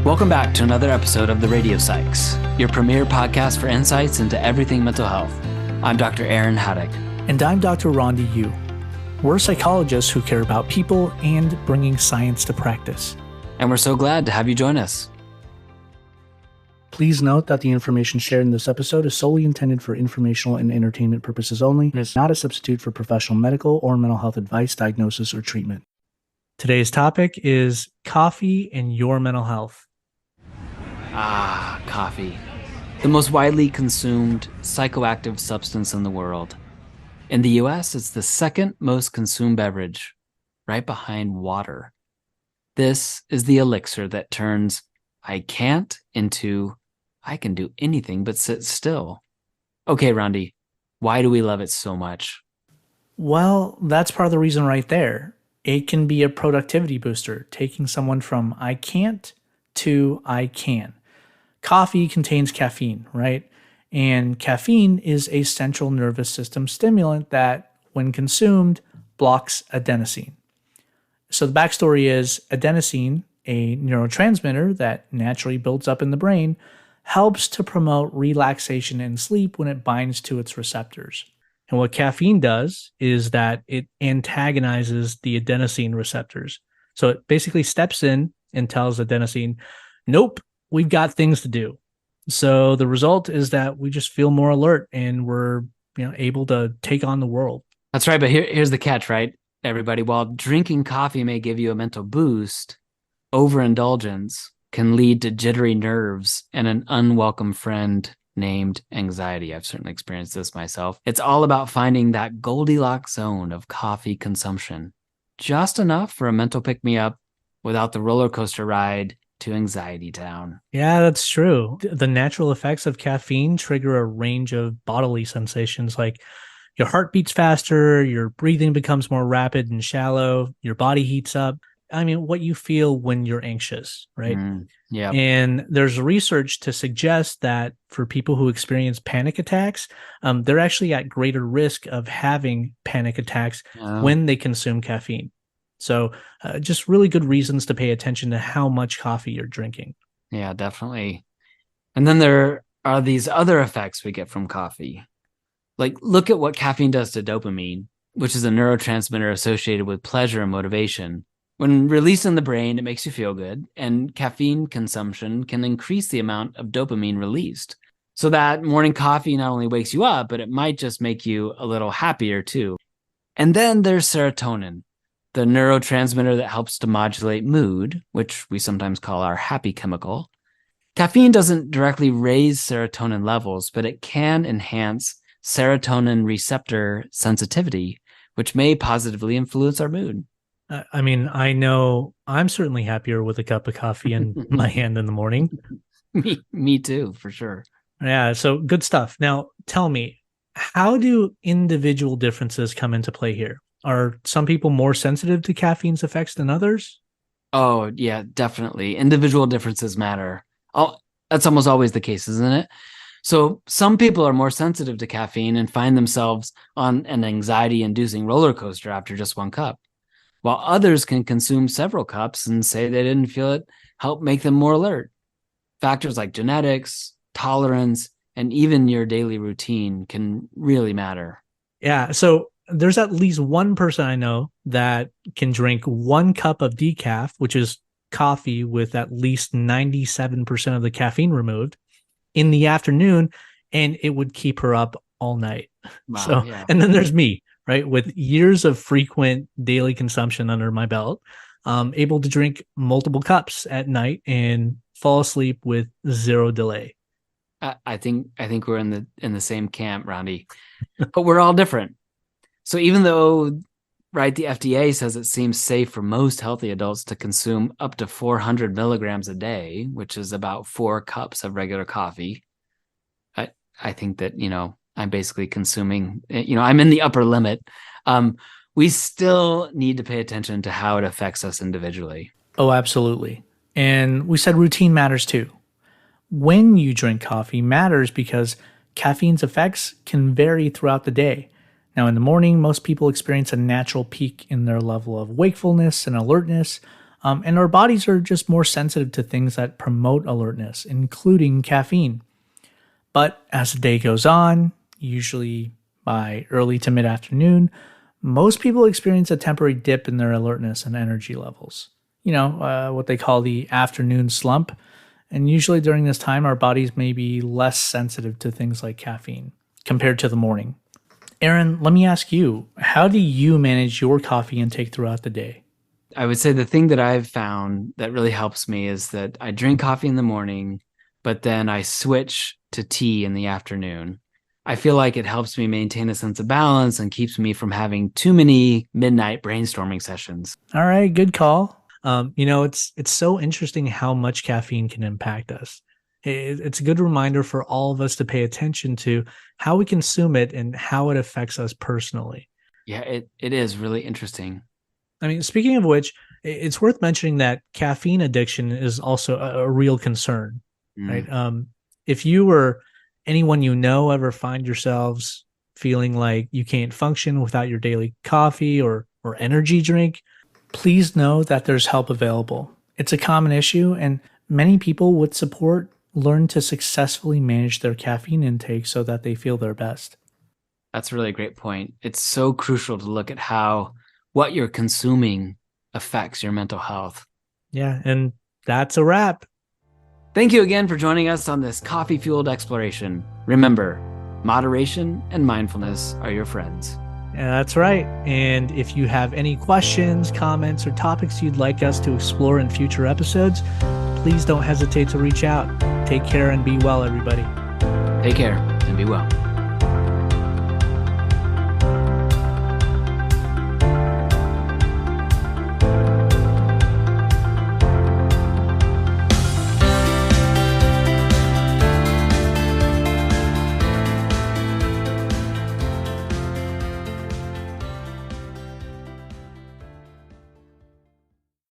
Welcome back to another episode of The Radio Psychs, your premier podcast for insights into everything mental health. I'm Dr. Aaron Haddock. And I'm Dr. Rhonda Yu. We're psychologists who care about people and bringing science to practice. And we're so glad to have you join us. Please note that the information shared in this episode is solely intended for informational and entertainment purposes only and is not a substitute for professional medical or mental health advice, diagnosis, or treatment. Today's topic is coffee and your mental health. Coffee. The most widely consumed psychoactive substance in the world. In the US, it's the second most consumed beverage, right behind water. This is the elixir that turns I can't into I can do anything but sit still. Okay, Rondi, why do we love it so much? Well, that's part of the reason right there. It can be a productivity booster, taking someone from I can't to I can. Coffee contains caffeine, right? And caffeine is a central nervous system stimulant that, when consumed, blocks adenosine. So the backstory is adenosine, a neurotransmitter that naturally builds up in the brain, helps to promote relaxation and sleep when it binds to its receptors. And what caffeine does is that it antagonizes the adenosine receptors. So it basically steps in and tells adenosine, nope, we've got things to do. So the result is that we just feel more alert and we're able to take on the world. That's right, but here's the catch, right, everybody? While drinking coffee may give you a mental boost, overindulgence can lead to jittery nerves and an unwelcome friend named anxiety. I've certainly experienced this myself. It's all about finding that Goldilocks zone of coffee consumption. Just enough for a mental pick-me-up without the roller coaster ride to anxiety town. Yeah, that's true. The natural effects of caffeine trigger a range of bodily sensations like your heart beats faster, your breathing becomes more rapid and shallow, your body heats up. I mean, what you feel when you're anxious, right? Yeah. And there's research to suggest that for people who experience panic attacks, they're actually at greater risk of having panic attacks when they consume caffeine. So just really good reasons to pay attention to how much coffee you're drinking. Yeah, definitely. And then there are these other effects we get from coffee. Like, look at what caffeine does to dopamine, which is a neurotransmitter associated with pleasure and motivation. When released in the brain, it makes you feel good, and caffeine consumption can increase the amount of dopamine released. So that morning coffee not only wakes you up, but it might just make you a little happier too. And then there's serotonin, the neurotransmitter that helps to modulate mood, which we sometimes call our happy chemical. Caffeine doesn't directly raise serotonin levels, but it can enhance serotonin receptor sensitivity, which may positively influence our mood. I mean, I know I'm certainly happier with a cup of coffee in my hand in the morning. Me too, for sure. Yeah, so good stuff. Now, tell me, how do individual differences come into play here? Are some people more sensitive to caffeine's effects than others? Oh, yeah, definitely. Individual differences matter. That's almost always the case, isn't it? So some people are more sensitive to caffeine and find themselves on an anxiety-inducing roller coaster after just one cup, while others can consume several cups and say they didn't feel it help make them more alert. Factors like genetics, tolerance, and even your daily routine can really matter. Yeah, so there's at least one person I know that can drink 1 cup of decaf, which is coffee with at least 97% of the caffeine removed, in the afternoon, and it would keep her up all night. Wow, And then there's me, right, with years of frequent daily consumption under my belt, able to drink multiple cups at night and fall asleep with 0 delay. I think we're in the same camp, Rondi, but we're all different. So even though, right, the FDA says it seems safe for most healthy adults to consume up to 400 milligrams a day, which is about 4 cups of regular coffee, I think that, I'm basically consuming, I'm in the upper limit. We still need to pay attention to how it affects us individually. Oh, absolutely. And we said routine matters too. When you drink coffee matters because caffeine's effects can vary throughout the day. Now, in the morning, most people experience a natural peak in their level of wakefulness and alertness. And our bodies are just more sensitive to things that promote alertness, including caffeine. But as the day goes on, usually by early to mid afternoon, most people experience a temporary dip in their alertness and energy levels. What they call the afternoon slump. And usually during this time, our bodies may be less sensitive to things like caffeine compared to the morning. Aaron, let me ask you, how do you manage your coffee intake throughout the day? I would say the thing that I've found that really helps me is that I drink coffee in the morning, but then I switch to tea in the afternoon. I feel like it helps me maintain a sense of balance and keeps me from having too many midnight brainstorming sessions. All right, good call. It's so interesting how much caffeine can impact us. It's a good reminder for all of us to pay attention to how we consume it and how it affects us personally. Yeah, it is really interesting. I mean, speaking of which, it's worth mentioning that caffeine addiction is also a real concern, right? Mm. If you or anyone you know ever find yourselves feeling like you can't function without your daily coffee or energy drink, please know that there's help available. It's a common issue, and many people with support learn to successfully manage their caffeine intake so that they feel their best. That's a really great point. It's so crucial to look at how what you're consuming affects your mental health. Yeah, and that's a wrap. Thank you again for joining us on this coffee-fueled exploration. Remember, moderation and mindfulness are your friends. Yeah, that's right. And if you have any questions, comments, or topics you'd like us to explore in future episodes, please don't hesitate to reach out. Take care and be well, everybody. Take care and be well.